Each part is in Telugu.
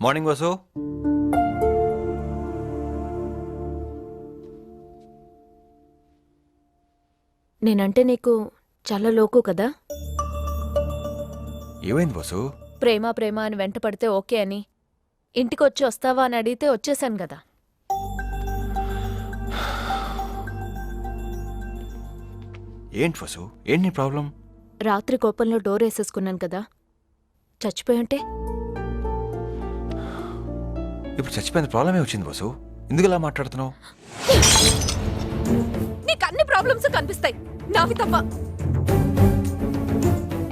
మార్నింగ్ వసు. నేనంటే నీకు చాలా లోకు కదా. ఏమైంది వసు? ప్రేమ ప్రేమ అని వెంట పడితే ఓకే అని, ఇంటికొచ్చి వస్తావా అని అడిగితే వచ్చేసాను కదా. ఏంటి వసు, ఏంటి నీ ప్రాబ్లం? రాత్రి కోపంలో డోర్ వేసేసుకున్నాను కదా. చచ్చిపోయుంటే ఇప్పుడు చచ్చిపోయిన ప్రాబ్లమే వచ్చింది వసు. ఎందుకు ఇలా మాట్లాడుతున్నావు? నీకు అన్ని ప్రాబ్లమ్స్ కనిపిస్తాయి, నావి తప్ప.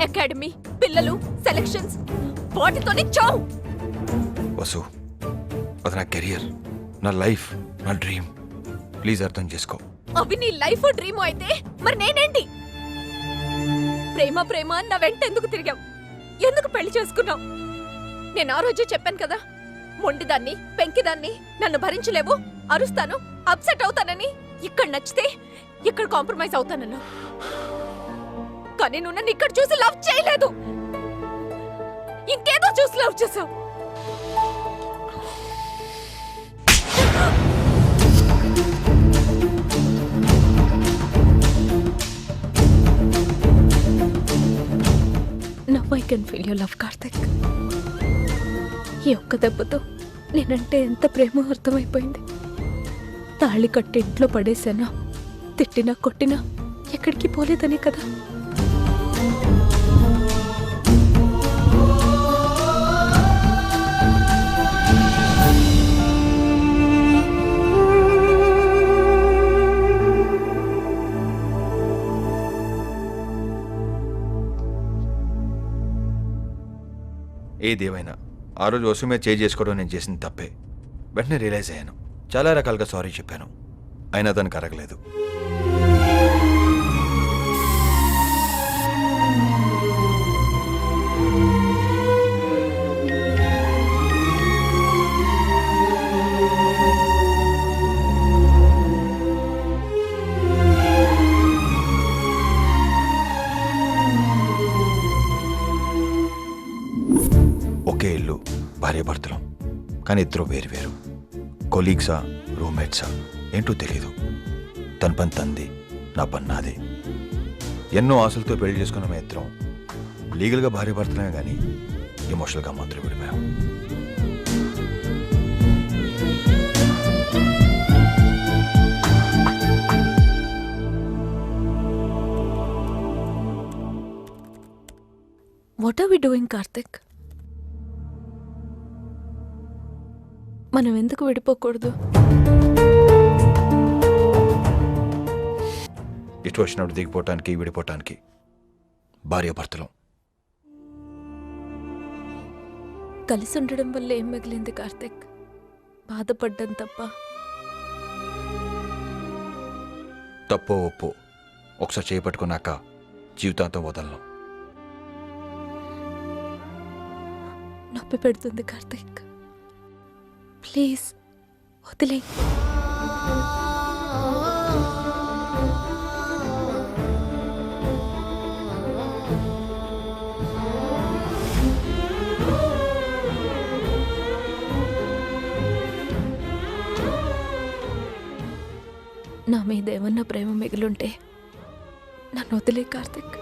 అకాడమీ, పిల్లలు, సెలక్షన్స్, వాటితోనే చావు. వసు, అది నా కెరియర్, నా లైఫ్, నా డ్రీమ్. ప్లీజ్ అర్థం చేసుకో. అవి నీ లైఫ్ డ్రీమ్ అయితే మరి నేనేంటి? ప్రేమ ప్రేమ అని నా వెంట ఎందుకు తిరిగావు? ఎందుకు పెళ్లి చేసుకున్నావు? నేను ఆ రోజు చెప్పాను కదా, మొండిదాన్ని, పెంకిదాన్ని, నన్ను భరించలేవు, అరుస్తాను, అప్సెట్ అవుతానని. ఇక్కడ నచ్చితే ఇక్కడ కాంప్రమైజ్ అవుతానన్నా. కానీ నువ్వు నన్ను ఇక్కడ చూసి లవ్ చేయలేదు, ఇంకేదో చూసి లవ్ చేసావు. Now I can feel your love, Karthik. ఈ ఒక్క దెబ్బతో నేనంటే ఎంత ప్రేమ అర్థమైపోయింది. తాళి కట్టి ఇంట్లో పడేశానా, తిట్టినా కొట్టినా ఎక్కడికి పోలేదని కదా. ఏదేమైనా ఆ రోజు వసు మీద చేయి చేసుకోవడం నేను చేసిన తప్పే. వెంటనే రియలైజ్ అయ్యాను. చాలా రకాలుగా సారీ చెప్పాను, అయినా దానికి అరగలేదు. ఒకే ఇల్లు, భార్యాభర్తలం, కానీ ఇద్దరు వేరు వేరు. కొలీగ్సా, రూమ్మేట్సా ఏంటో తెలీదు. తన పని తంది, నా పని నాదే. ఎన్నో ఆశలతో పెళ్లి చేసుకున్న మా ఇద్దరం లీగల్గా భార్యాభర్తలమే కానీ ఎమోషనల్గా మాత్రం విడిపోయాం. What are we doing, Karthik? మనం ఎందుకు విడిపోకూడదు? ఇటు వచ్చినప్పుడు దిగిపోవటానికి, విడిపోవటానికి భార్యాభర్తలం. కలిసి ఉండడం వల్ల ఏం మిగిలింది కార్తిక్? బాధపడ్డం తప్ప. తప్పో ఒప్పో ఒకసారి చేపట్టుకున్నాక జీవితాంతం వదలను. నొప్పి పెడుతుంది కార్తిక్, ప్లీజ్ వదిలే. నా మీద ఏమన్నా ప్రేమ మిగిలుంటే నన్ను వదిలే కార్తిక్.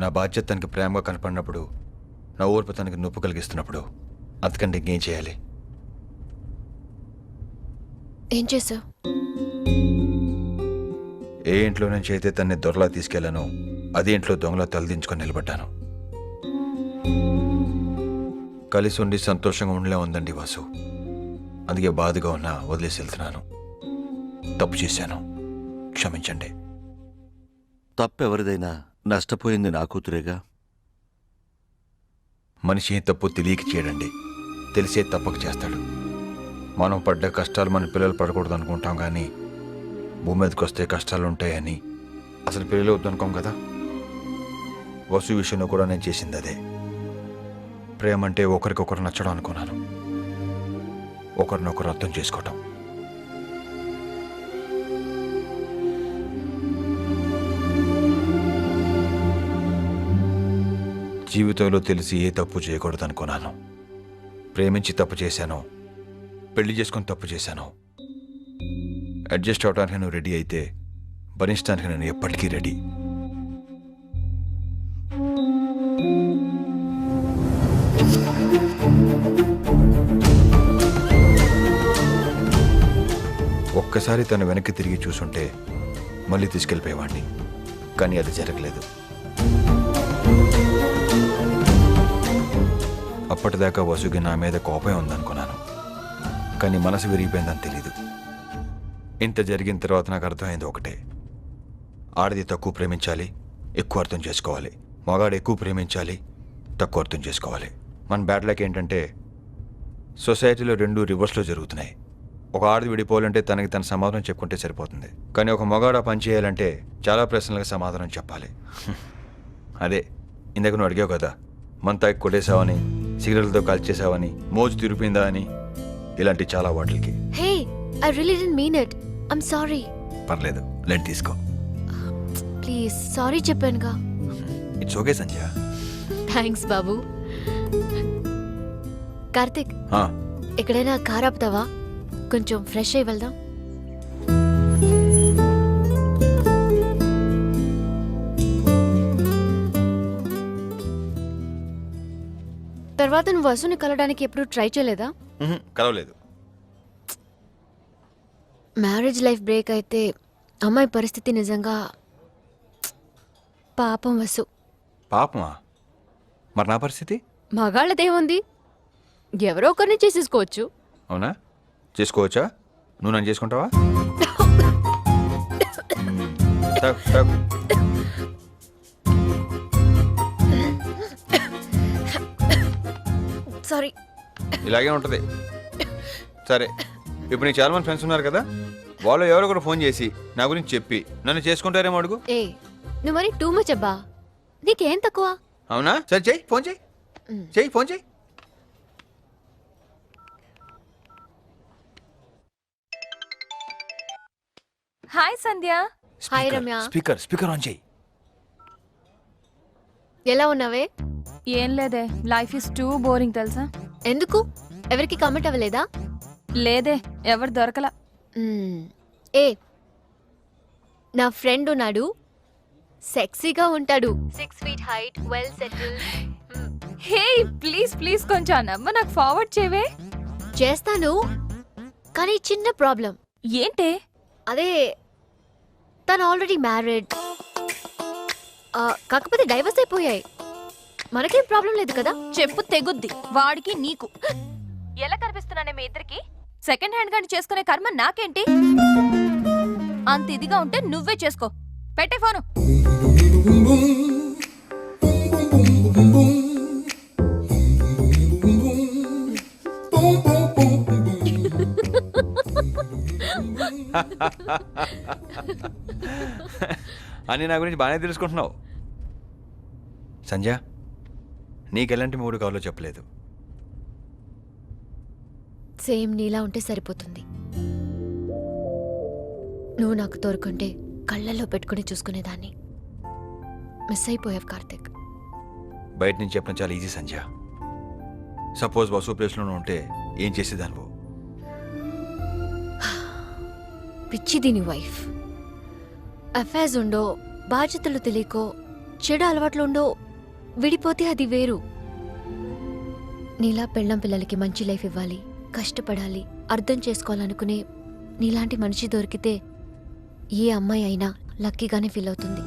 నా బాధ్యత తనకి ప్రేమగా కనపడినప్పుడు, నా ఓర్పు తనకి నొప్పి కలిగిస్తున్నప్పుడు అంతకంటే ఇంకేం చేయాలి? ఏం చేసావు? ఏ ఇంట్లో నుంచి అయితే తన్ని దొరలా తీసుకెళ్లానో అదే ఇంట్లో దొంగలా తలదించుకొని నిలబడ్డాను. కలిసి ఉండి సంతోషంగా ఉండలే ఉందండి వాసు. అందుకే బాధగా ఉన్నా వదిలేసి వెళ్తున్నాను. తప్పు చేశాను, క్షమించండి. తప్పెవరిదైనా నష్టపోయింది నా కూతురేగా. మనిషి ఏం తప్పు తెలియక చేయడండి, తెలిసే తప్పక చేస్తాడు. మనం పడ్డ కష్టాలు మన పిల్లలు పడకూడదు అనుకుంటాం, కానీ భూమి మీదకి వస్తే కష్టాలు ఉంటాయని అసలు పిల్లలు వద్దనుకోం కదా. వసు విషయంలో కూడా నేను చేసింది అదే. ప్రేమ అంటే ఒకరికొకరు నచ్చడం అనుకున్నాను, ఒకరినొకరు అర్థం చేసుకోవటం. జీవితంలో తెలిసి ఏ తప్పు చేయకూడదు అనుకున్నాను. ప్రేమించి తప్పు చేశాను, పెళ్లి చేసుకొని తప్పు చేశాను. అడ్జస్ట్ అవడానికి నువ్వు రెడీ అయితే భరించడానికి నేను ఎప్పటికీ రెడీ. ఒక్కసారి తను వెనక్కి తిరిగి చూసుంటే మళ్ళీ తీసుకెళ్ళిపోయేవాడిని. కానీ అది జరగలేదు. అప్పటిదాకా వసుకి నా మీద కోపం ఉందనుకున్నాను. కానీ మనసు విరిగిపోయిందని తెలీదు. ఇంత జరిగిన తర్వాత నాకు అర్థమైంది ఒకటే: ఆడది తక్కువ ప్రేమించాలి, ఎక్కువ అర్థం చేసుకోవాలి. మగాడు ఎక్కువ ప్రేమించాలి, తక్కువ అర్థం చేసుకోవాలి. మన బ్యాడ్ లక్ ఏంటంటే సొసైటీలో రెండు రివర్స్లో జరుగుతున్నాయి. ఒక ఆడది విడిపోవాలంటే తనకి తన సమాధానం చెప్పుకుంటే సరిపోతుంది. కానీ ఒక మగాడు ఆ పని చేయాలంటే చాలా ప్రశ్నలకు సమాధానం చెప్పాలి. అదే ఇందాక నువ్వు అడిగావు కదా, మంతాకి కొట్టేశావని, సిగరెట్లతో కాల్చేసావని, మోజు తిరిపిందా అని, ఇలాంటి చాలా వాటికి. హే, I really didn't mean it. I'm sorry. పర్లేదు, లెట్ తీసుకో. ప్లీజ్ సారీ చెప్పానుగా. It's okay Sanjay. థ్యాంక్స్ బాబు. కార్తిక్, ఎక్కడైనా కార్ ఆపుతావా? కొంచెం ఫ్రెష్ అయ్యి వెళ్దాం. తర్వాత నువ్వు వసుని కలవడానికి ఎప్పుడు ట్రై చేయలేదా? కలవలేదు. మ్యారేజ్ లైఫ్ బ్రేక్ అయితే అమ్మాయి పరిస్థితి నిజంగా పాపం వసు. పాపమా? మరి నా పరిస్థితి? మగాళ్ళదేముంది, ఎవరో ఒకరిని చేసేసుకోవచ్చు. అవునా? చేసుకోవచ్చా? నువ్వు నన్ను చేసుకుంటావా? తాగు, తాగు. సారీ. ఇలాగే ఉంటుంది. సరే, ఇప్పుడు నీకు చాలా మంది ఫ్రెండ్స్ ఉన్నారు కదా, వాళ్ళు ఎవరో కూడా ఫోన్ చేసి నా గురించి చెప్పి నన్ను చేసుకుంటారేమో అడుగు. ఏ, నువ్వు మరి టూ మచ్ అబ్బా. నీకేం తక్కువ? అవునా? సరే చెయ్యి, ఫోన్ చెయ్యి. చెయ్యి, ఫోన్ చెయ్యి. Hi Sandhya. Hi Ramya. Speaker on చెయ్యి. ఎలా ఉన్నావే? ఏం లేదే, లైఫ్ ఇస్ టూ బోరింగ్ తెలుసా? ఎందుకు? ఎవరికి కామెంట్ అవ్వలేదా? లేదే, ఎవరు దొరకలా. ఏ, నా ఫ్రెండ్ ఉన్నాడు, సెక్సీగా ఉంటాడు, 6 feet height, well settled. Hey please please కొంచెం ఆ నంబర్ నాకు ఫార్వర్డ్ చేయవే. చేస్తాను, కానీ చిన్న ప్రాబ్లం. ఏంటే? అదే, తను ఆల్రెడీ మ్యారీడ్, కాకపోతే డైవర్స్ అయిపోయాయి. మనకేం ప్రాబ్లం లేదు కదా? చెప్పు తెగుద్ది వాడికి నీకు. ఎలా కనిపిస్తున్నానే మీ ఇద్దరికి? సెకండ్ హ్యాండ్ గాని చేసుకునే కర్మ నాకేంటి? అంత ఇదిగా ఉంటే నువ్వే చేసుకో. పెట్టే ఫోను. అని నా గురించి బాగానే తెలుసుకుంటున్నావు. సంజయ్, నీకు ఎలాంటి మూడు కావాలో చెప్పలేదు. సేమ్ నీలా ఉంటే సరిపోతుంది. నువ్వు నాకు తోరుకుంటే కళ్ళల్లో పెట్టుకుని చూసుకునేదాన్ని. మిస్ అయిపోయావు కార్తిక్. బయట నుంచి చెప్పడం చాలా ఈజీ సంజయ్. సపోజ్ వసు ప్లేస్లోనే ఉంటే ఏం చేసేదానివో? పిచ్చి దీని వైఫ్. అఫైర్స్ ఉండో, బాధ్యతలు తెలియకో, చెడు అలవాట్లు ఉండో, విడిపోతే అది వేరు. నీలా పెళ్ళం పిల్లలకి మంచి లైఫ్ ఇవ్వాలి, కష్టపడాలి, అర్థం చేసుకోవాలనుకునే నీలాంటి మనిషి దొరికితే ఏ అమ్మాయి అయినా లక్కీగానే ఫీల్ అవుతుంది.